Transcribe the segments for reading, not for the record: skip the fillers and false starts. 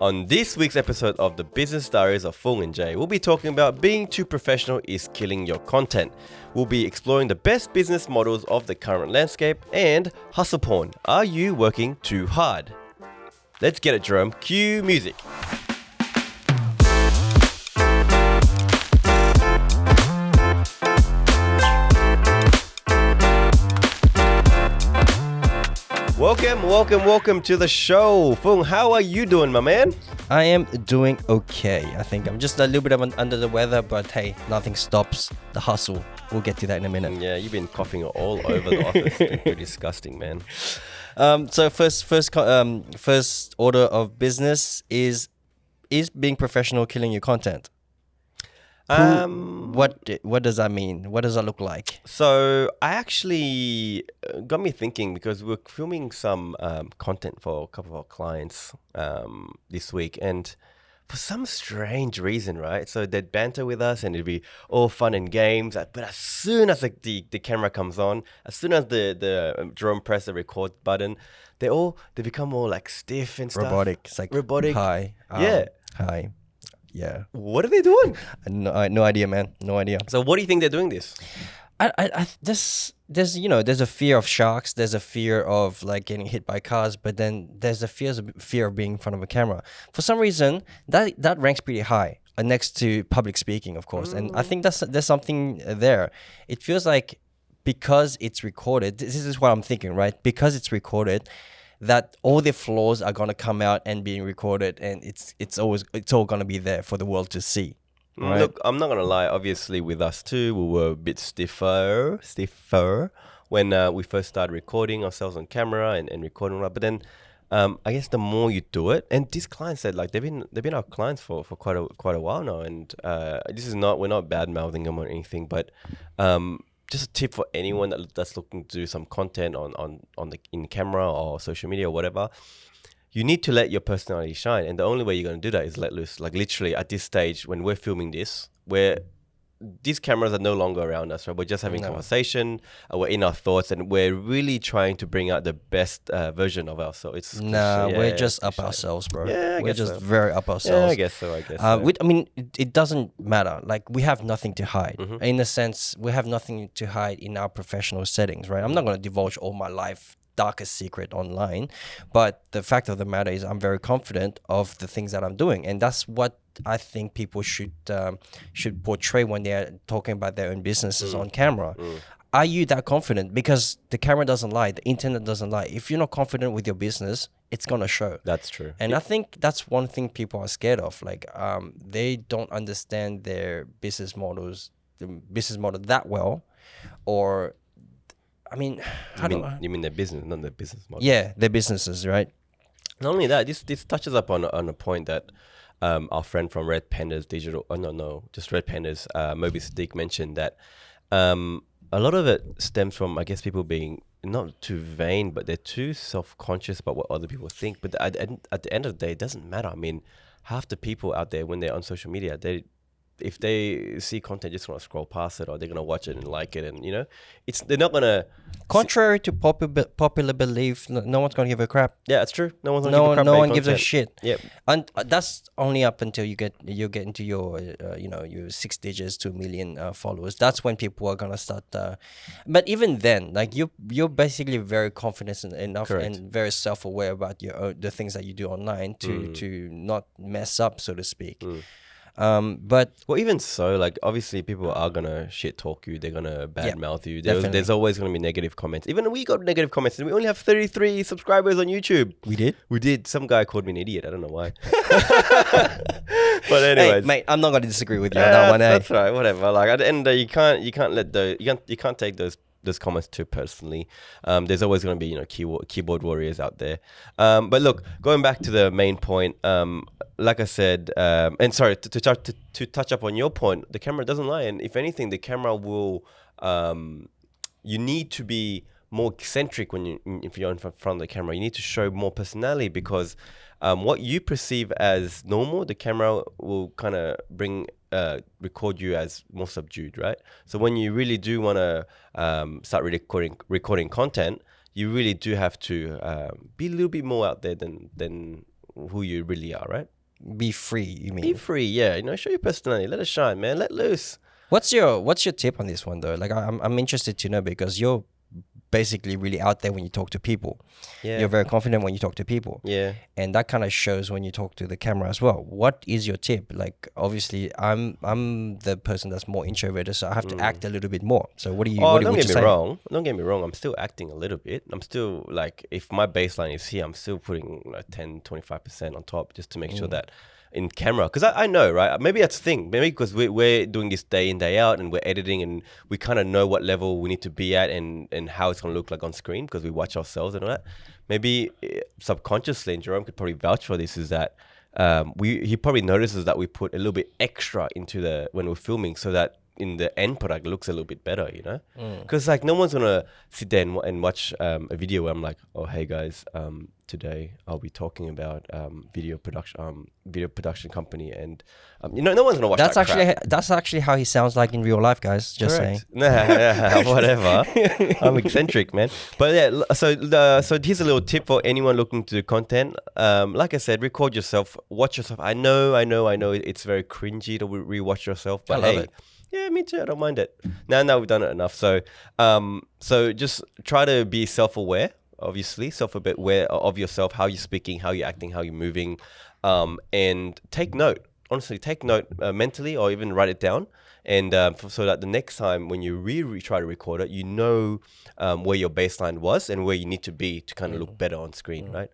On this week's episode of the Business Diaries of Phuong and Jay, we'll be talking about being too professional is killing your content. We'll be exploring the best business models of the current landscape and hustle porn. Are you working too hard? Let's get it, Jerome. Cue music. Welcome to the show. Phuong, how are you doing, my man? I am doing okay. I think I'm just a little bit under the weather, but hey, nothing stops the hustle. We'll get to that in a minute. Yeah, you've been coughing all over the office. It's pretty disgusting, man. So first order of business is being professional killing your content. What does that mean? What does that look like? So I actually got me thinking because we're filming some content for a couple of our clients this week, and for some strange reason, right? So they'd banter with us, and it'd be all fun and games. But as soon as the camera comes on, as soon as the Jerome press the record button, they become all like stiff and stuff. Robotic. It's like robotic. Hi. Yeah. Hi. Yeah. What are they doing? No idea, man. No idea. So what do you think they're doing this? There's a fear of sharks. There's a fear of like getting hit by cars, but then there's a fear of being in front of a camera. For some reason, that ranks pretty high next to public speaking, of course. And I think there's something there. It feels like because it's recorded. This is what I'm thinking, right? Because it's recorded, that all the flaws are gonna come out and being recorded, and it's all gonna be there for the world to see. Right? Look, I'm not gonna lie. Obviously, with us too, we were a bit stiffer when we first started recording ourselves on camera and recording. But then, I guess the more you do it, and these clients said like they've been our clients for quite a while now, and we're not bad mouthing them or anything, but just a tip for anyone that's looking to do some content in camera or social media or whatever. You need to let your personality shine, and the only way you're going to do that is let loose. Like literally at this stage when we're filming this, where these cameras are no longer around us, right? We're just having conversation, we're in our thoughts, and we're really trying to bring out the best version of ourselves. We're just up ourselves, bro. Yeah, we're just very up ourselves. Yeah, I guess so. It doesn't matter. Like we have nothing to hide. Mm-hmm. In a sense, we have nothing to hide in our professional settings, right? I'm not going to divulge all my life darkest secret online, but the fact of the matter is I'm very confident of the things that I'm doing, and that's what I think people should portray when they're talking about their own businesses on camera. Are you that confident? Because the camera doesn't lie, the internet doesn't lie. If you're not confident with your business, it's gonna show. That's true. And I think that's one thing people are scared of. Like they don't understand their business model that well, or I mean, you mean their business, not their business model? Yeah, their businesses, right? Not only that, this touches up on a point that our friend from Red Pandas Digital, Red Pandas, Moby Sadiq mentioned that a lot of it stems from, I guess, people being not too vain, but they're too self-conscious about what other people think. But at the end of the day, it doesn't matter. I mean, half the people out there, when they're on social media, if they see content, just want to scroll past it, or they're gonna watch it and like it, and they're not gonna. Contrary to popular belief, no one's gonna give a crap. Yeah, it's true. No one's gonna give a crap. No one gives a shit. Yep. And that's only up until you get into your your 6 digits, 2 million followers. That's when people are gonna start. But even then, like you're basically very confident enough. Correct. And very self-aware about the things that you do online to not mess up, so to speak. But even so, like obviously people are gonna shit talk you, they're gonna badmouth you. There's always gonna be negative comments. Even we got negative comments, and we only have 33 subscribers on YouTube. We did. Some guy called me an idiot. I don't know why. But anyways, hey, mate, I'm not gonna disagree with you on that one. That's right. Whatever. Like at the end of the day, you can't take those comments too personally. There's always going to be keyboard warriors out there. But look, going back to the main point, like I said, and sorry to touch up on your point, the camera doesn't lie, and if anything, the camera will. You need to be more eccentric if you're in front of the camera. You need to show more personality because what you perceive as normal, the camera will kind of record you as more subdued, right? So when you really do want to start recording content, you really do have to be a little bit more out there than who you really are, right? Be free, you Be mean? free, yeah. Show your personality. Let it shine, man. Let loose. What's your tip on this one though? Like I'm interested to know because you're basically really out there when you talk to people. Yeah. You're very confident when you talk to people. Yeah. And that kind of shows when you talk to the camera as well. What is your tip? Like obviously I'm the person that's more introverted, so I have to act a little bit more. So what do you Oh, what don't would get you me say? wrong. Don't get me wrong. I'm still acting a little bit. I'm still like, if my baseline is here, I'm still putting like 10, 25% on top just to make sure that in camera. Because I know, right? Maybe that's the thing. Maybe because we're doing this day in, day out and we're editing and we kind of know what level we need to be at and how it's going to look like on screen because we watch ourselves and all that. Maybe subconsciously, and Jerome could probably vouch for this, is that he probably notices that we put a little bit extra into the when we're filming so that in the end product it looks a little bit better, you know? Because like no one's gonna sit there and watch a video where I'm like, oh hey guys, today I'll be talking about video production company, and no one's gonna watch That's that crap. that's actually how he sounds like in real life, guys. Just saying. Correct. Nah, whatever. I'm eccentric, man. But yeah, so here's a little tip for anyone looking to do content. Like I said, record yourself, watch yourself. I know. It's very cringy to rewatch yourself, but I love hey, it. yeah, me too. I don't mind it. Now we've done it enough. So just try to be self-aware. Obviously, self-aware of yourself, how you're speaking, how you're acting, how you're moving, and take note. Honestly, take note mentally, or even write it down, and so that the next time when you try to record it, you know where your baseline was and where you need to be to kind of look better on screen, right?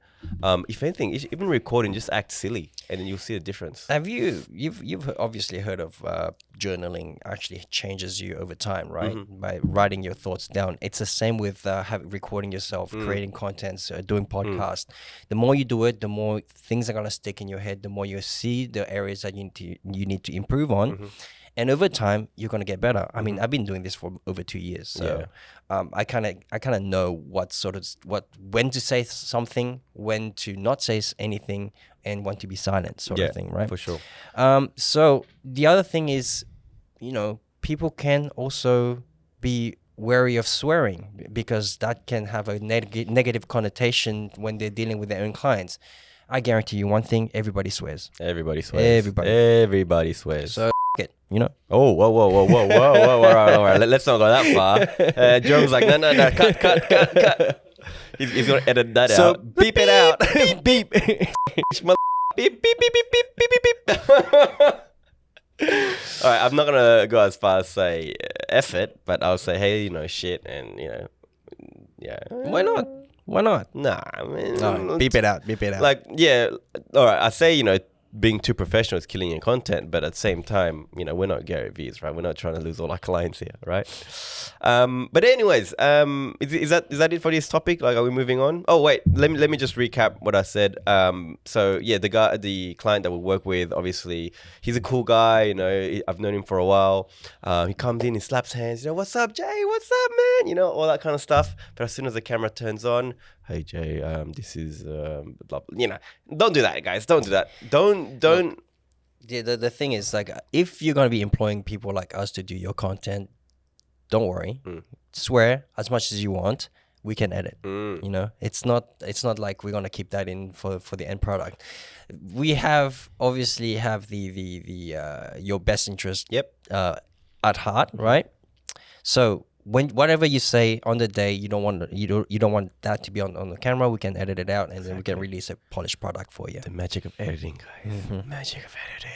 If anything, even recording, just act silly, and then you'll see a difference. Have you've obviously heard of journaling actually changes you over time, right? By writing your thoughts down. It's the same with recording yourself, creating content, doing podcasts. The more you do it, the more things are gonna stick in your head. The more you see the areas that you need to improve on. And over time, you're gonna get better. I mean, I've been doing this for over 2 years, so I kind of know when to say something, when to not say anything, and when to be silent, sort of thing, right? For sure. So the other thing is, people can also be wary of swearing because that can have a negative connotation when they're dealing with their own clients. I guarantee you one thing: everybody swears. Everybody swears. Everybody swears. So it, Oh, whoa. All right. Let's not go that far. Jerome's like, no, cut. He's going to edit that So out. Beep it out. beep. Beep, beep, beep, beep, beep, beep, beep, beep. All right, I'm not going to go as far as say F it, but I'll say, hey, shit, and, yeah. Why not? Why not? Nah, man. No, beep it out. Beep it out. Like, yeah, all right, I say, being too professional is killing your content, but at the same time, we're not Gary V's, right? We're not trying to lose all our clients here, right? But anyways, is that it for this topic? Like, are we moving on? Oh wait, let me just recap what I said. So yeah, the client that we work with, obviously, he's a cool guy. I've known him for a while. He comes in, he slaps hands. What's up, Jay? What's up, man? All that kind of stuff. But as soon as the camera turns on, hey Jay, this is blah, blah. Don't do that, guys. Don't do that. Don't. Yeah, the thing is, like, if you're gonna be employing people like us to do your content, don't worry. Swear as much as you want. We can edit. It's not like we're gonna keep that in for the end product. We obviously have the your best interest at heart, right? So whatever you say on the day, you don't want that to be on the camera. We can edit it out, and then we can release a polished product for you. The magic of editing, guys. Magic of editing.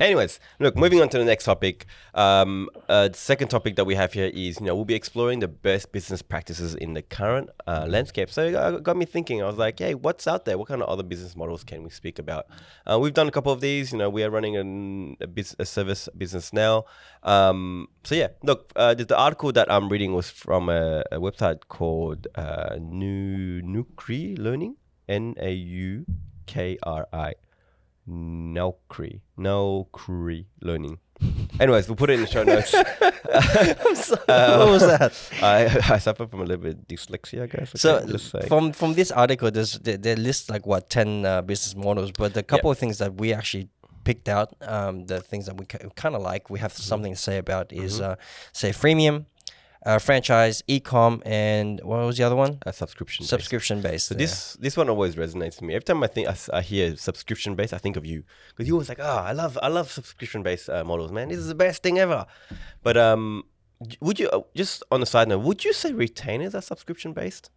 Anyways, look, moving on to the next topic. The second topic that we have here is, we'll be exploring the best business practices in the current landscape. So it got me thinking. I was like, hey, what's out there? What kind of other business models can we speak about? We've done a couple of these. We are running a service business now. So yeah, look, the article that I'm reading was from a website called Naukri Learning, Naukri. Naukri Learning. Anyways, we'll put it in the show notes. I'm sorry. What was that? I suffer from a little bit of dyslexia, guys. So from this article, they list like 10 business models, but a couple of things that we actually picked out, the things that we kind of like, we have something to say about is say freemium, franchise, e-com, and what was the other one? A subscription based. Subscription based. So this one always resonates with me. Every time I hear subscription based, I think of you because you always like, I love subscription based models, man. This is the best thing ever. But would you just on the side note, would you say retainers are subscription based?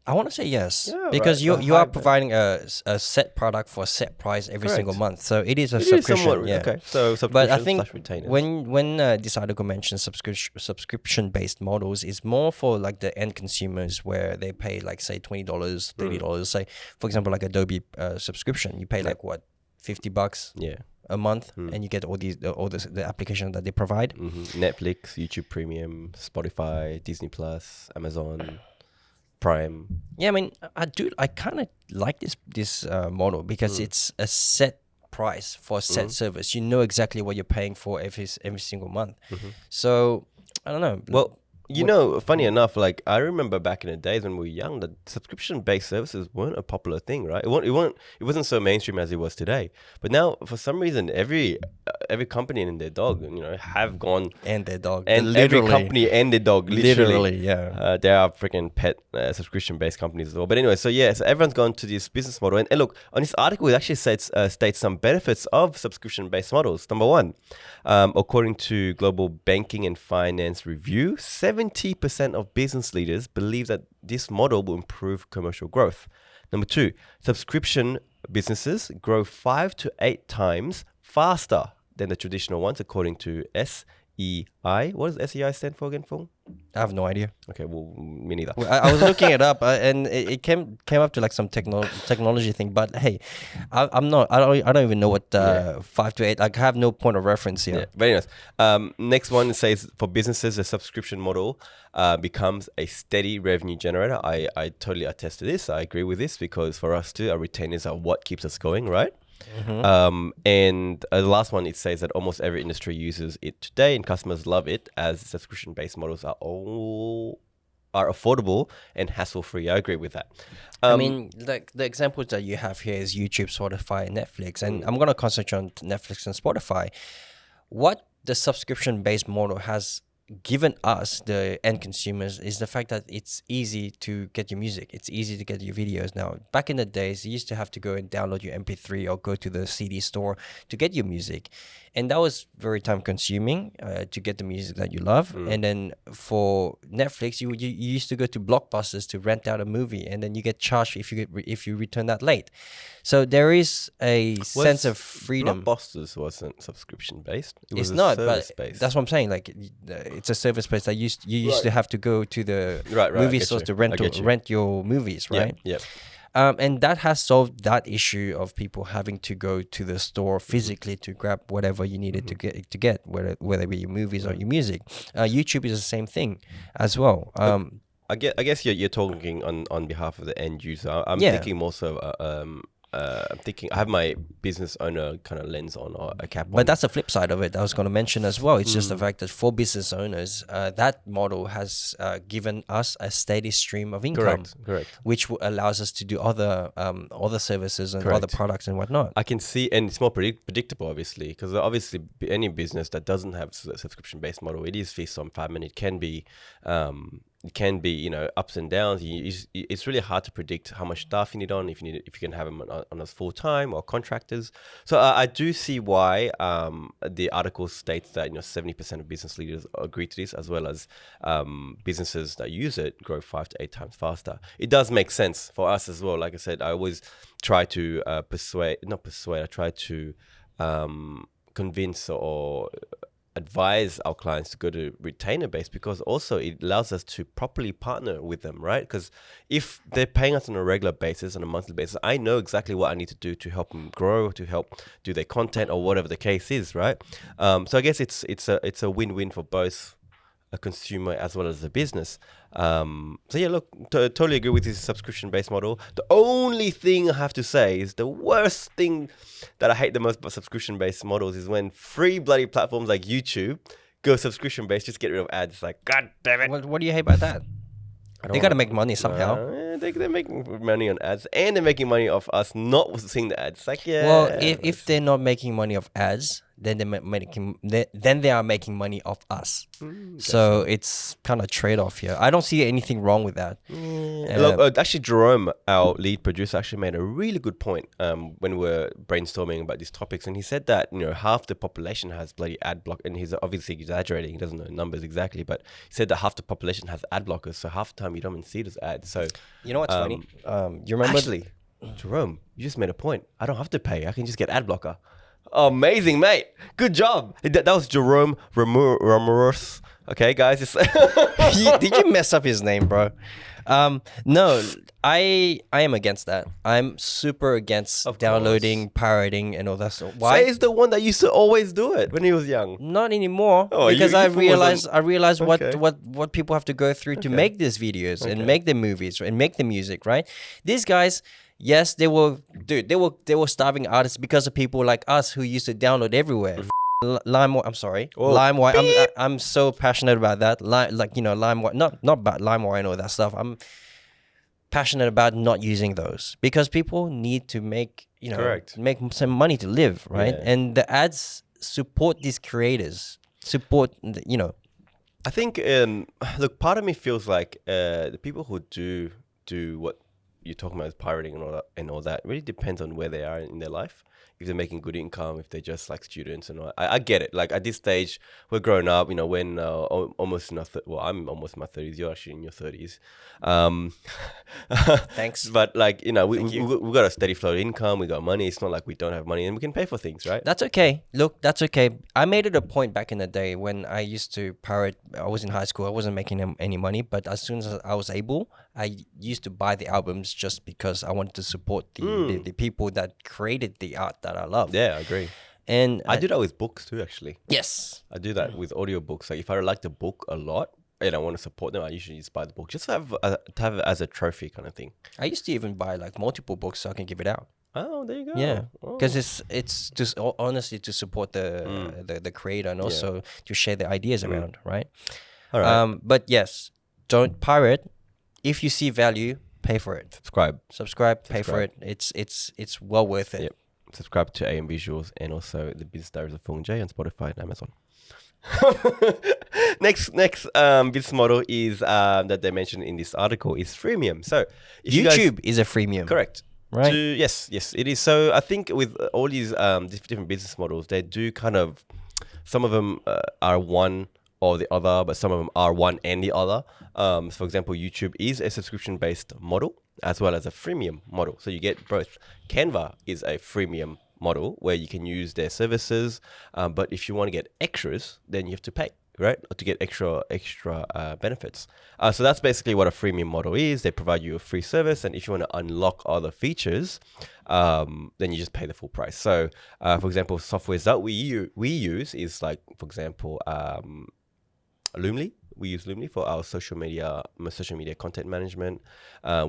I want to say yes, Yeah, because right. you are providing a set product for a set price every single Correct. month, so it is a It is subscription. somewhat Yeah. okay. So But I subscription think slash retainers. when this article mentions subscription based models, is more for like the end consumers where they pay like say $20, $30. Say for example like Adobe subscription, you pay like what, $50 yeah. a month, and you get all the applications that they provide. Netflix, YouTube Premium, Spotify, Disney Plus, Amazon Prime. Yeah, I mean, I kind of like this model because it's a set price for a set service. You know exactly what you're paying for every single month. So I don't know. Well, you know, funny enough, like I remember back in the days when we were young, that subscription-based services weren't a popular thing, right? It wasn't so mainstream as it was today. But now, for some reason, every company and their dog, have gone, And their dog, and every company and their dog, literally, yeah. there are freaking pet subscription-based companies as well. But anyway, so everyone's gone to this business model, and look, on this article, it actually states some benefits of subscription-based models. Number one, according to Global Banking and Finance Review, 70% of business leaders believe that this model will improve commercial growth. Number two, subscription businesses grow 5 to 8 times faster than the traditional ones, according to SEI. What does SEI stand for again, Phuong? I have no idea. Okay, well, me neither. Well, I was looking it up, and it came up to like some technology thing. But hey, I'm not. I don't even know what 5 to 8. Like I have no point of reference here. Yeah, very nice. Next one says for businesses, the subscription model becomes a steady revenue generator. I totally attest to this. I agree with this because for us too, our retainers are what keeps us going, right? And the last one, it says that almost every industry uses it today, and customers love it as subscription-based models are affordable and hassle-free. I agree with that. I mean, like the examples that you have here is YouTube, Spotify, and Netflix, and I'm gonna concentrate on Netflix and Spotify. What the subscription-based model has given us, the end consumers, is the fact that it's easy to get your music. It's easy to get your videos now. Back in the days, you used to have to go and download your MP3 or go to the CD store to get your music. And that was very time consuming to get the music that you love. And then for Netflix, you used to go to Blockbusters to rent out a movie, and then you get charged if you return that late. So there is a sense of freedom. Blockbusters wasn't subscription based. It's not, but that's what I'm saying. Like it's a service place that you used to have to go to the movie stores to rent your movies, right? Yeah. And that has solved that issue of people having to go to the store physically to grab whatever you needed to get, whether it be your movies or your music. YouTube is the same thing as well. I guess you're talking on behalf of the end user. I'm thinking more so. I'm thinking I have my business owner kind of lens on, or a cap on. But that's the flip side of it. I was going to mention as well. It's just the fact that for business owners, that model has given us a steady stream of income, Correct. which allows us to do other services and other products and whatnot. I can see, and it's more predictable, obviously, because obviously any business that doesn't have a subscription-based model, it is feast on famine. It can be ups and downs. It's really hard to predict how much staff you need on, if you can have them on as full time or contractors. So I do see why the article states that 70% of business leaders agree to this, as well as businesses that use it grow 5 to 8 times faster. It does make sense for us as well. Like I said, I always try to I try to convince or advise our clients to go to retainer base, because also it allows us to properly partner with them, right? Because if they're paying us on a regular basis, on a monthly basis, I know exactly what I need to do to help them grow, to help do their content or whatever the case is, right? So I guess it's a win-win for both a consumer as well as a business. So yeah, look, totally agree with this subscription-based model. The only thing I have to say is the worst thing that I hate the most about subscription-based models is when free bloody platforms like YouTube go subscription-based, just get rid of ads. Like, God damn it. What do you hate about that? They got to make money somehow. They're making money on ads, and they're making money off us not seeing the ads. Like, yeah. Well, if they're not making money off ads, then then they are making money off us. So it's kind of trade-off here. I don't see anything wrong with that. Look, actually, Jerome, our lead producer, actually made a really good point when we were brainstorming about these topics, and he said that half the population has bloody ad block, and he's obviously exaggerating. He doesn't know numbers exactly, but he said that half the population has ad blockers, so half the time you don't even see those ads. So You know what's funny? You remember? actually, Jerome, you just made a point. I don't have to pay. I can just get ad blocker. Amazing, mate. Good job. That was Jerome Ramirez. Okay, guys. Did you mess up his name, bro? No, I am against that. I'm super against Of downloading, pirating, and all that stuff. Why Why? is the one that used to always do it when he was young? Not anymore, Oh, because you I wasn't- realized Okay. what people have to go through to make these videos and make the movies and make the music, right? These guys, yes, they were starving artists because of people like us who used to download everywhere. LimeWire. I'm sorry, Whoa. LimeWire. I'm so passionate about that. LimeWire. Not about LimeWire and all that stuff. I'm passionate about not using those because people need to make Correct. make some money to live, right? Yeah. And the ads support these creators. I think, look, part of me feels like the people who do what you're talking about, is pirating and all that, really depends on where they are in their life. If they're making good income, if they're just like students and all. I get it. Like at this stage, we're growing up. When almost in I'm almost in my 30s. You're actually in your 30s. Thanks. But like we got a steady flow of income. We got money. It's not like we don't have money, and we can pay for things, right? That's okay. Look, that's okay. I made it a point back in the day when I used to pirate. I was in high school. I wasn't making any money, but as soon as I was able, I used to buy the albums just because I wanted to support the people that created the art that I love. Yeah, I agree. And I do that with books too, actually. yes. I do that with audiobooks. Like if I like the book a lot and I want to support them, I usually just buy the book just to have it as a trophy kind of thing. I used to even buy like multiple books so I can give it out. Oh, there you go. Yeah, Oh. because it's just honestly to support the creator and also to share the ideas around, right? All right. But yes, don't pirate. If you see value, pay for it. Subscribe. Pay for it. It's well worth it. Yep. Subscribe to AM Visuals and also the Diaries of Phuong on Spotify and Amazon. Next business model is that they mentioned in this article is freemium. So if you guys- YouTube is a freemium. correct. Right. Yes, it is. So I think with all these different business models, they do kind of, some of them are one or the other, but some of them are one and the other. For example, YouTube is a subscription-based model as well as a freemium model. So you get both. Canva is a freemium model where you can use their services, but if you want to get extras, then you have to pay, right, to get extra benefits. So that's basically what a freemium model is. They provide you a free service, and if you want to unlock other features, then you just pay the full price. So, for example, softwares that we use is like, for example, Loomly. We use Loomly for our social media content management.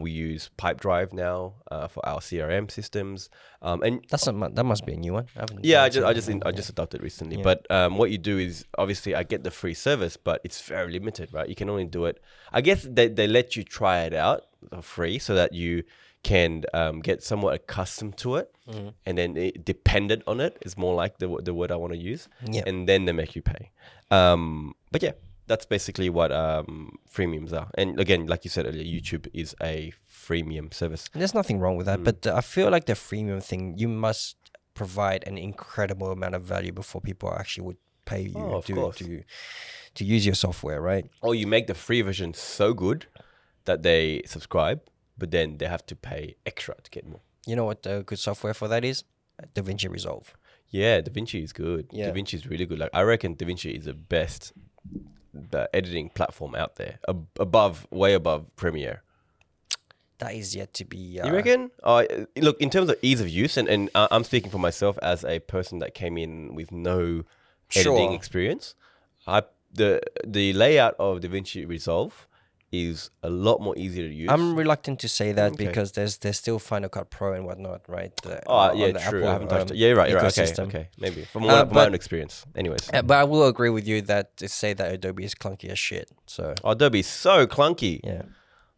We use Pipedrive now for our CRM systems. And That must be a new one. I just adopted recently. Yeah. But what you do is, obviously I get the free service, but it's very limited, right? You can only do it. I guess they let you try it out for free so that you can get somewhat accustomed to it, and then dependent on it is more like the word I want to use. Yeah. And then they make you pay. But yeah. That's basically what freemiums are. And again, like you said earlier, YouTube is a freemium service. There's nothing wrong with that, but I feel like the freemium thing, you must provide an incredible amount of value before people actually would pay you to use your software, right? Or you make the free version so good that they subscribe, but then they have to pay extra to get more. You know what the good software for that is? DaVinci Resolve. Yeah, DaVinci is good. Yeah. DaVinci is really good. Like I reckon DaVinci is the editing platform out there, way above Premiere. That is yet to be. You reckon? Look, in terms of ease of use, and I'm speaking for myself as a person that came in with no editing experience. The layout of DaVinci Resolve is a lot more easier to use. I'm reluctant to say that because there's still Final Cut Pro and whatnot, right? Yeah, on the true. Apple, I haven't touched it. Yeah, right. Okay. Maybe from my own experience. Anyways, but I will agree with you that to say that Adobe is clunky as shit. So Adobe is so clunky. yeah.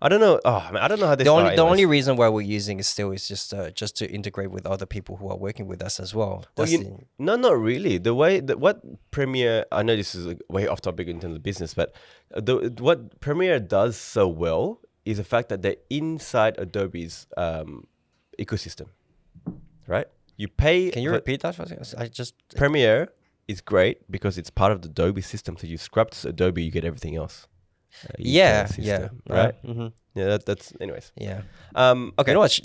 I don't know. Oh, man, I don't know how they The start. only the only Anyways. reason why we're using it still is just to integrate with other people who are working with us as well. Well, That's the no, not really. The way that what Premiere, I know this is way off topic in terms of business, but what Premiere does so well is the fact that they're inside Adobe's ecosystem, right? You pay Can you for repeat that? I just Premiere is great because it's part of the Adobe system. So you scrub to Adobe, you get everything else. Ecosystem, right? Yeah, that's anyways. yeah. Okay. You know what?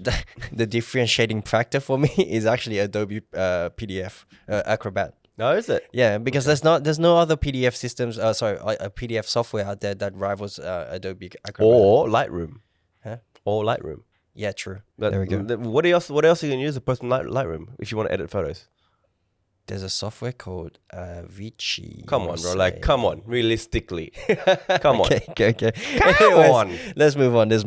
The differentiating factor for me is actually Adobe PDF Acrobat. No, is it? Yeah, because there's no other PDF systems. Sorry, a PDF software out there that rivals Adobe Acrobat. Or Lightroom. Huh? Or Lightroom. Yeah, true. But There we go. what else? What else you can use a person Lightroom if you want to edit photos? There's a software called Vici. Come on, bro. Like, come on. Realistically, come on. Okay. Come Anyways, on. Let's move on. This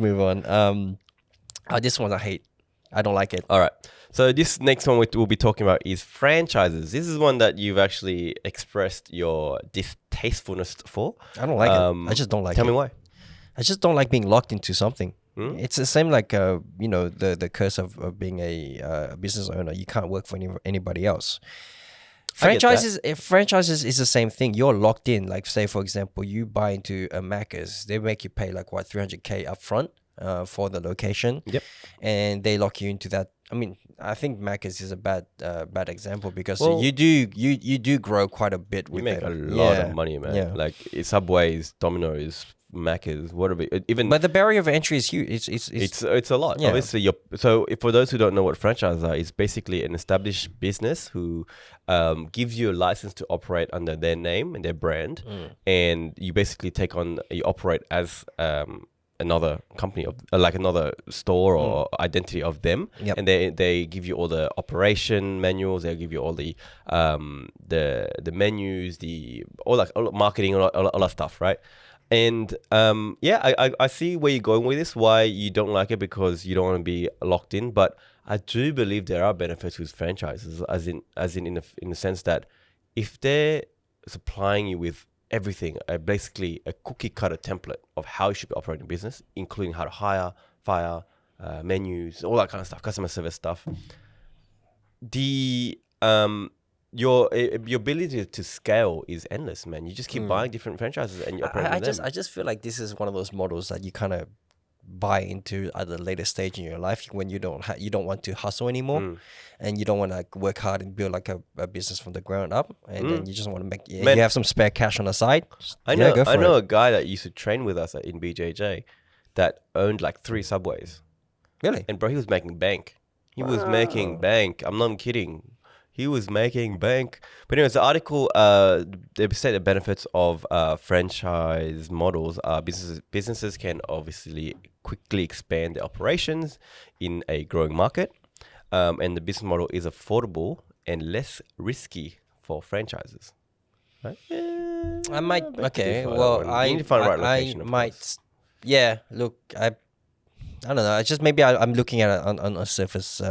one I hate. I don't like it. All right. So this next one we'll be talking about is franchises. This is one that you've actually expressed your distastefulness for. I don't like it. I just don't like Tell it. me why. I just don't like being locked into something. It's the same like the curse of being a business owner. You can't work for anybody else. I get that. Franchises is the same thing. You're locked in. Like say for example, you buy into a Macca's. They make you pay like what 300K upfront for the location. Yep. And they lock you into that. I mean, I think Macca's is a bad example because Well, you do grow quite a bit You with make it. a lot Yeah. of money, man. Yeah. Like Subways, Domino's, Macca's, whatever. Even But the barrier of entry is huge. it's a lot. Yeah. Obviously, for those who don't know what franchise are, it's basically an established business who gives you a license to operate under their name and their brand, and you basically you operate as another company of like another store or identity of them. Yep. And they give you all the operation manuals. They'll give you all the menus, all the marketing, all that stuff, right? And I see where you're going with this. Why you don't like it because you don't want to be locked in. But I do believe there are benefits with franchises, as in the sense that if they're supplying you with everything, basically a cookie cutter template of how you should be operating a business, including how to hire, fire, menus, all that kind of stuff, customer service stuff. Your ability to scale is endless, man. You just keep buying different franchises and you operate them. I just feel like this is one of those models that you kind of buy into at a later stage in your life when you don't want to hustle anymore, and you don't want to like work hard and build like a business from the ground up, and then you just want to make you have some spare cash on the side. I know a guy that used to train with us in BJJ that owned like 3 Subways. Really? And bro, he was making bank. He was making bank. I'm not kidding. He was making bank. But anyways, the article, they say the benefits of franchise models are businesses can obviously quickly expand their operations in a growing market. And the business model is affordable and less risky for franchises. Right? I might. Okay. You Well, need to find the right location. I of might. course. Yeah. Look, I don't know. It's just maybe I'm looking at it on a surface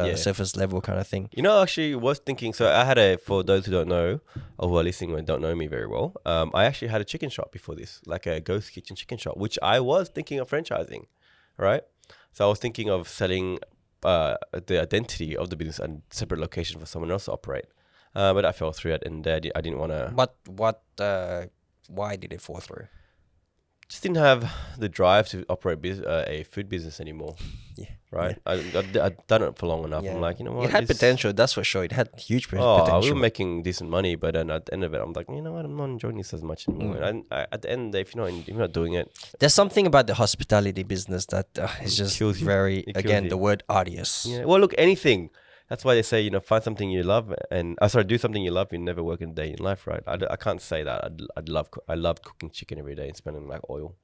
level kind of thing. You know, actually was thinking, so I had for those who don't know, or who are listening and don't know me very well, I actually had a chicken shop before this, like a ghost kitchen chicken shop, which I was thinking of franchising, right? So I was thinking of selling the identity of the business and separate location for someone else to operate. But I fell through it and I didn't want to. Why did it fall through? Just didn't have the drive to operate a food business anymore. Yeah. Right? I'd done it for long enough. Yeah. I'm like, you know what? It had potential, that's for sure. It had huge We potential. were making decent money, but then at the end of it, I'm like, you know what? I'm not enjoying this as much anymore. And at the end of the day, if you're not doing it, There's something about the hospitality business that is just kills you. very, It kills again, you. the word arduous. yeah. Well, look, anything. That's why they say, find something you love and do something you love. You never work a day in life, right? I can't say that. I loved cooking chicken every day and spending like oil.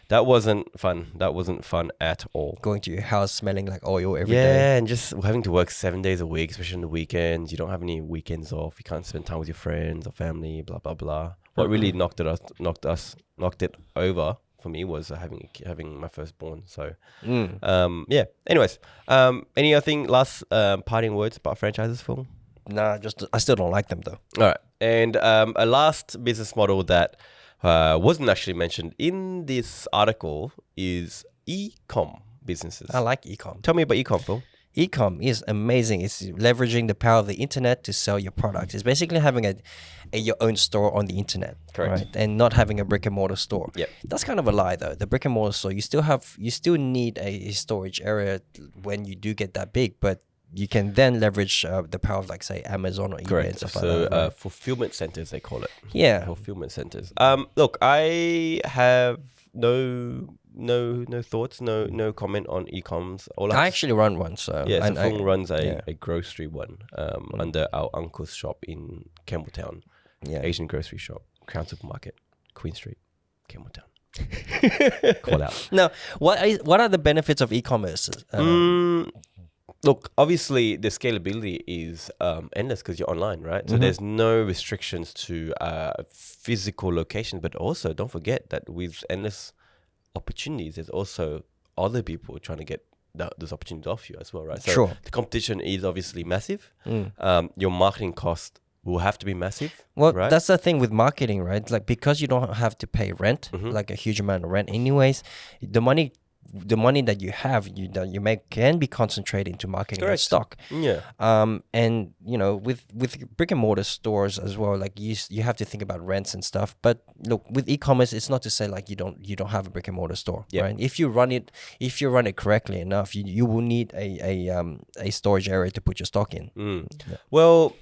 That wasn't fun. That wasn't fun at all. Going to your house smelling like oil every day. Yeah, and just having to work 7 days a week, especially on the weekends. You don't have any weekends off. You can't spend time with your friends or family. Blah blah blah. What really knocked it over for me was having my firstborn. So, yeah. Anyways, any other thing? Last parting words about franchises, Phuong? Nah, I still don't like them though. All right, and a last business model that wasn't actually mentioned in this article is e-com businesses. I like ecom. Tell me about e-com, Phil. Ecom is amazing. It's leveraging the power of the internet to sell your products. It's basically having your own store on the internet, Correct. right? And not having a brick and mortar store. Yep. That's kind of a lie, though. The brick and mortar store, you still need a storage area when you do get that big, but you can then leverage the power of, like, say, Amazon or eBay and Correct. stuff So like that. Right? fulfillment centers, they call it. Yeah. Fulfillment centers. Look, I have no thoughts, no comment on e-coms. All I actually run one, so yeah, so Phuong runs yeah. a grocery one under our uncle's shop in Campbelltown, Yeah. Asian grocery shop, Crown Supermarket, Queen Street, Campbelltown. Call out. Now, what are the benefits of e-commerce? Look, obviously the scalability is endless because you're online, right? So there's no restrictions to physical locations, but also don't forget that with endless opportunities, there's also other people trying to get those opportunities off you as well, right? So Sure. the competition is obviously massive. Your marketing cost will have to be massive. Well, right? that's the thing with marketing, right? Like, because you don't have to pay rent, like a huge amount of rent anyways, the money that you have, that you make, can be concentrated into marketing and Correct. stock. Yeah. And with brick and mortar stores as well, like you have to think about rents and stuff. But look, with e-commerce, it's not to say like you don't have a brick and mortar store, Yep. right? If you run it correctly enough, you will need a storage area to put your stock in. Yeah. Well,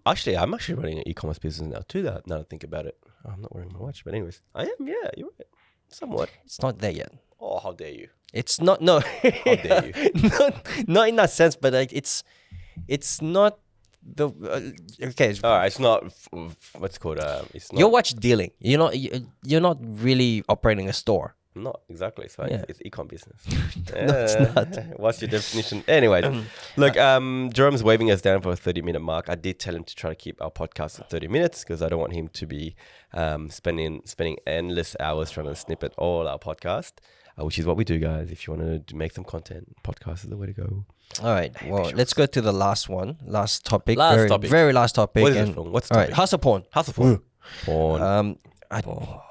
actually, I'm actually running an e-commerce business now too. Now that I think about it, I'm not wearing my watch, but anyways, I am. Yeah, you're right. Somewhat. It's not there yet. Oh, how dare you! It's not. No. How dare you! not in that sense, but like it's not the okay. All right, it's not what's it called. It's not. You're watch dealing. You're not really operating a store. Not exactly. It's fine. Yeah. It's ecom business. No, it's not. What's your definition? Anyways, look, Jerome's waving us down for a 30-minute mark. I did tell him to try to keep our podcast at 30 minutes because I don't want him to be spending endless hours trying to snip at all our podcast, which is what we do, guys. If you want to make some content, podcast is the way to go. All right. Well, let's go to the last topic. Last topic. Very last topic. What is this from? What's the all right? topic? Hustle porn. Hustle porn. Porn.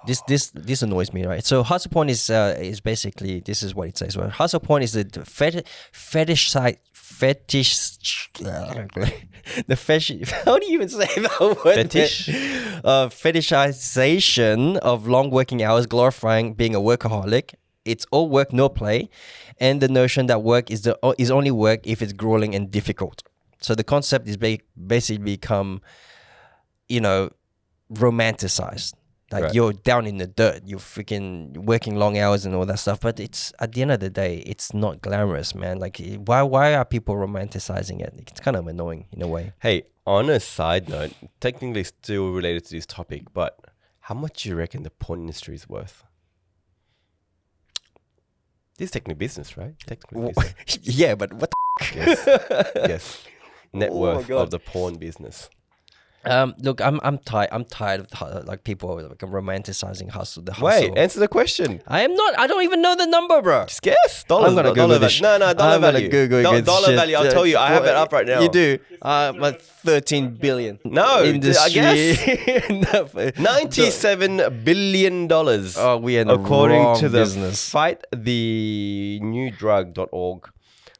This annoys me, right? So hustle porn is basically, this is what it says. Well, hustle porn is the fetish the fetish. How do you even say that word? Fetish? Fetishization of long working hours, glorifying being a workaholic. It's all work, no play, and the notion that work is only work if it's grueling and difficult. So the concept is basically become, romanticized. Like, right. You're down in the dirt, you're freaking working long hours and all that stuff. But it's, at the end of the day, it's not glamorous, man. Like, why are people romanticizing it? It's kind of annoying in a way. Hey, on a side note, technically still related to this topic, but how much do you reckon the porn industry is worth? This is technically business, right? Technically business. Yeah, but what the Yes. Net worth of the porn business. Look, I'm tired of like people like romanticizing the hustle. Wait, answer the question. I don't even know the number, bro. Just guess. Dollars. I'm gonna dollar Google value. this. No, dollar I'm value. gonna Google dollar shit. value. I'll tell you. I have it up right now. You do. Like 13 billion. No, industry. I guess. $97 billion. Oh, we are in the according wrong to the business. fightthenewdrug.org.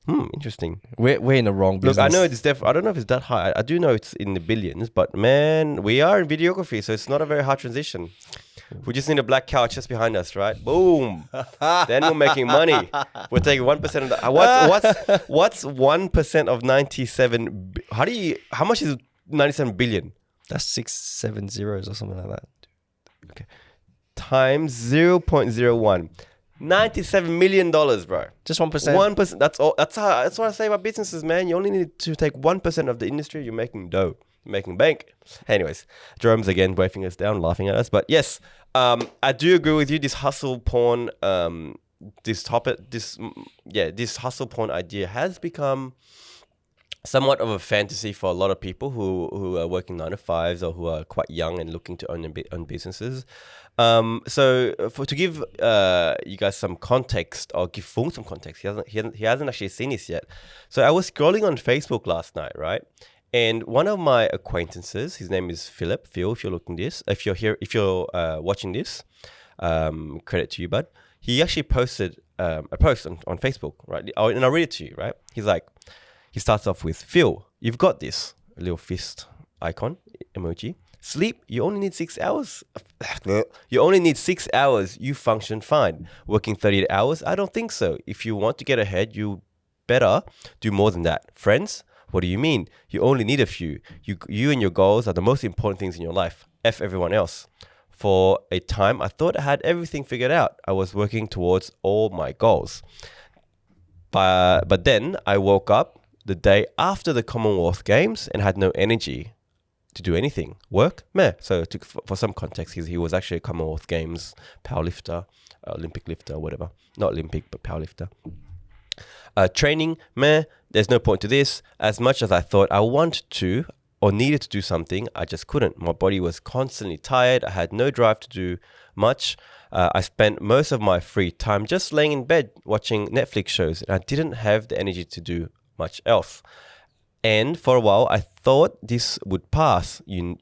Interesting. We're in the wrong business. Look, I know it's I don't know if it's that high. I do know it's in the billions, but man, we are in videography, so it's not a very hard transition. We just need a black couch just behind us, right? Boom. Then we're making money. We're taking 1% of that. What's 1% of 97? How much is 97 billion? That's 6, 7 zeros or something like that. Okay. Times 0.01. $97 million, bro. Just 1%. 1%. That's all. That's what I say about businesses, man. You only need to take 1% of the industry. You're making dough. You're making bank. Anyways, Jerome's again waving us down, laughing at us. But yes, I do agree with you. This hustle porn, this hustle porn idea has become somewhat of a fantasy for a lot of people who are working 9 to 5s or who are quite young and looking to own businesses. So to give you guys some context, or give Phuong some context, he hasn't actually seen this yet. So I was scrolling on Facebook last night, right? And one of my acquaintances, his name is Phil, if you're watching this, credit to you, bud. He actually posted a post on Facebook, right? And I'll read it to you, right? He starts off with, Phil, you've got this. A little fist icon emoji. Sleep, you only need 6 hours. You only need 6 hours. You function fine. Working 38 hours? I don't think so. If you want to get ahead, you better do more than that. Friends? What do you mean? You only need a few. You and your goals are the most important things in your life. F everyone else. For a time, I thought I had everything figured out. I was working towards all my goals. But then I woke up the day after the Commonwealth Games and had no energy to do anything. Work? Meh. So for some context, he was actually a Commonwealth Games powerlifter, Olympic lifter, whatever. Not Olympic, but powerlifter. Training? Meh. There's no point to this. As much as I thought I wanted to or needed to do something, I just couldn't. My body was constantly tired. I had no drive to do much. I spent most of my free time just laying in bed watching Netflix shows, and I didn't have the energy to do much else. And for a while, I thought this would pass, 2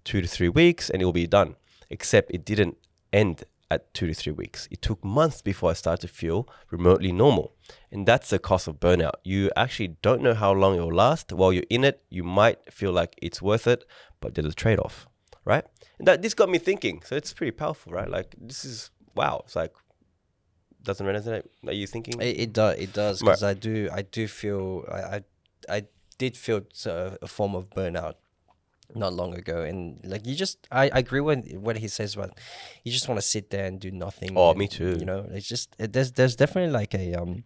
to 3 weeks, and it will be done. Except it didn't end at 2 to 3 weeks. It took months before I started to feel remotely normal. And that's the cost of burnout. You actually don't know how long it will last. While you're in it, you might feel like it's worth it, but there's a trade-off, right? And this got me thinking. So it's pretty powerful, right? Like, this is, wow. It's like, doesn't resonate. Are you thinking? It does, because I do feel, I did feel a form of burnout not long ago, and like I agree with what he says about you just want to sit there and do nothing. Oh, and, me too. It's just there's definitely like a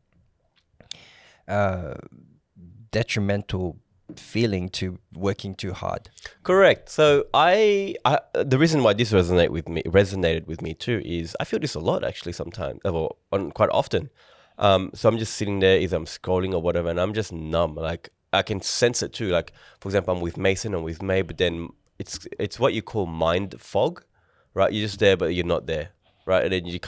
detrimental feeling to working too hard. Correct. So I the reason why this resonated with me too is I feel this a lot actually sometimes, quite often. So I'm just sitting there, either I'm scrolling or whatever, and I'm just numb. Like I can sense it too. Like for example, I'm with Mason and with May, but then it's what you call mind fog, right? You're just there, but you're not there, right? And then you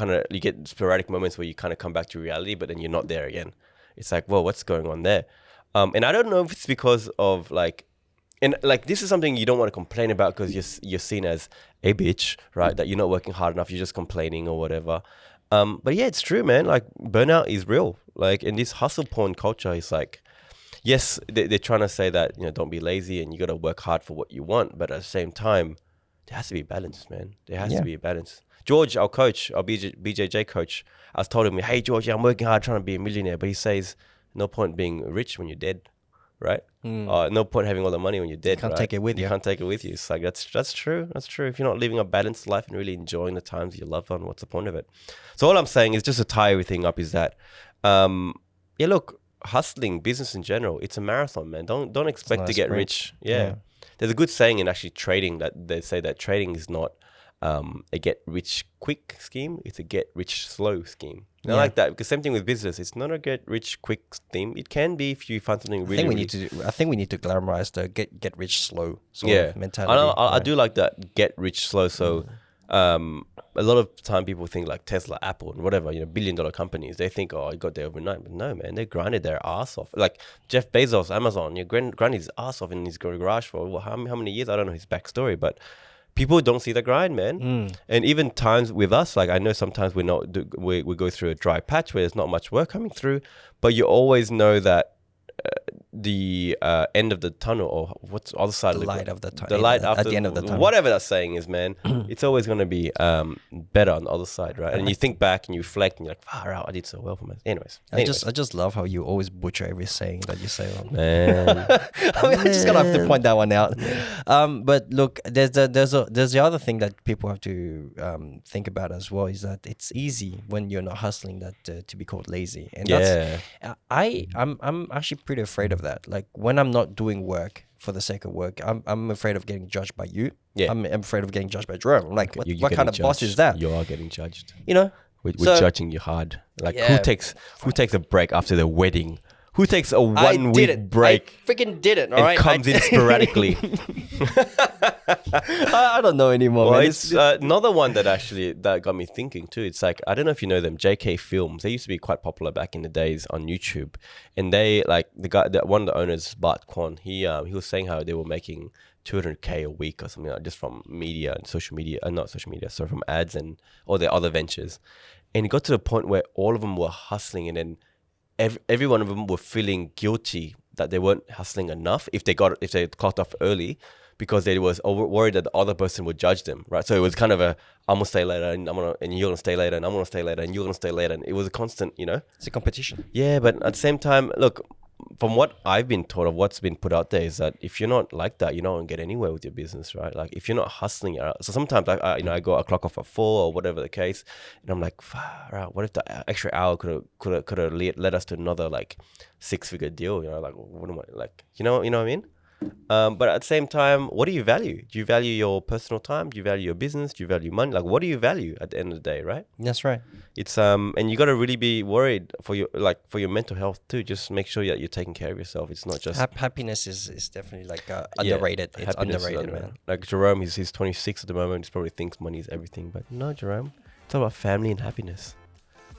get sporadic moments where you kind of come back to reality, but then you're not there again. It's like, whoa, what's going on there? And I don't know if it's because of this is something you don't want to complain about because you're seen as a bitch, right? That you're not working hard enough, you're just complaining or whatever. But yeah, it's true, man. Like burnout is real. Like in this hustle porn culture, it's like, yes, they're trying to say that, don't be lazy and you got to work hard for what you want. But at the same time, there has to be balance, man. There has to be a balance. George, our coach, our BJJ coach, I was told him, hey, George, I'm working hard trying to be a millionaire. But he says, no point being rich when you're dead, right? No point having all the money when you're dead. Can't take it with you. You can't take it with you. It's like, that's true. That's true. If you're not living a balanced life and really enjoying the times you love on, what's the point of it? So all I'm saying is, just to tie everything up, is that, look, hustling, business in general, it's a marathon, man. Don't expect to get rich. Yeah. There's a good saying in actually trading that they say that trading is not a get rich quick scheme, it's a get rich slow scheme. And I like that, because same thing with business, it's not a get rich quick scheme. It can be if you find something really. I think we need to glamorize the get rich slow sort of mentality. I do like that, get rich slow. So a lot of time people think like Tesla, Apple, and whatever, billion-dollar companies, they think, oh, it got there overnight. But no, man, they grinded their ass off. Like Jeff Bezos, Amazon, grinded his ass off in his garage for how many years? I don't know his backstory, but people don't see the grind, man. And even times with us, like I know sometimes we go through a dry patch where there's not much work coming through, but you always know that the end of the tunnel, or what's the other side of the light of the tunnel, the light after at the end of the tunnel, whatever that saying is, man. It's always going to be better on the other side, right? And you think back and you reflect and you're like, far out, I did so well for myself. Anyways. I just love how you always butcher every saying that you say. Man. I just gonna have to point that one out. But look, there's the other thing that people have to think about as well, is that it's easy when you're not hustling that to be called lazy. And I'm actually pretty afraid of that. Like when I'm not doing work for the sake of work, I'm afraid of getting judged by you. Yeah. I'm afraid of getting judged by Jerome. I'm like, what kind of boss is that? You are getting judged. We're judging you hard. Like who takes a break after the wedding? Who takes a 1 week break? I freaking did it. All and right. comes in sporadically. I don't know anymore. Well, man. it's another one that got me thinking too. It's like, I don't know if you know them, JK Films. They used to be quite popular back in the days on YouTube, and they like one of the owners, Bart Kwon. He was saying how they were making 200K a week or something like, just from media and social media, not social media, so from ads and all their other ventures. And it got to the point where all of them were hustling, and then every one of them were feeling guilty that they weren't hustling enough if they clocked off early, because they was worried that the other person would judge them, right? So it was kind of I'm gonna stay later, and you're gonna stay later, and I'm gonna stay later, and you're gonna stay later, and it was a constant, It's a competition. Yeah, but at the same time, look, from what I've been taught of what's been put out there is that if you're not like that, you're not gonna get anywhere with your business, right? Like if you're not hustling it out. So sometimes I go a clock off at 4 or whatever the case, and I'm like, far out. What if the extra hour could have led us to another like 6-figure deal? Like what am I like? You know what I mean? But at the same time, what do you value? Do you value your personal time? Do you value your business? Do you value money? Like, what do you value at the end of the day, right? That's right. It's and you got to really be worried for your mental health too. Just make sure that you're taking care of yourself. It's not just Happiness is definitely like underrated. It's happiness is underrated, man. Like Jerome, he's 26 at the moment. He probably thinks money is everything, but no, Jerome, it's all about family and happiness.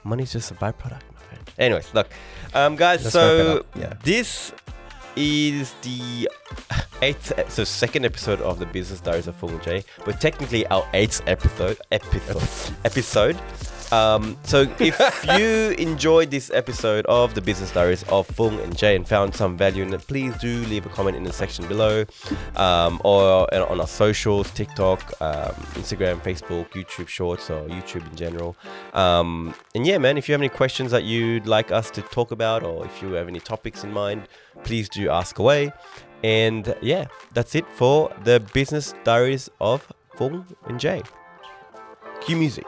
Money's just a byproduct, my friend. Anyways, look, guys. Let's wrap it So up. Yeah. this is the second episode of the Business Diaries of Phuong and Jay, but technically our 8th episode. So if you enjoyed this episode of the Business Diaries of Phuong and Jay and found some value in it, please do leave a comment in the section below, or on our socials, TikTok, Instagram, Facebook, YouTube Shorts, or YouTube in general. And yeah, man, if you have any questions that you'd like us to talk about, or if you have any topics in mind, please do ask away. And yeah, that's it for the Business Diaries of Phuong and Jay. Cue music.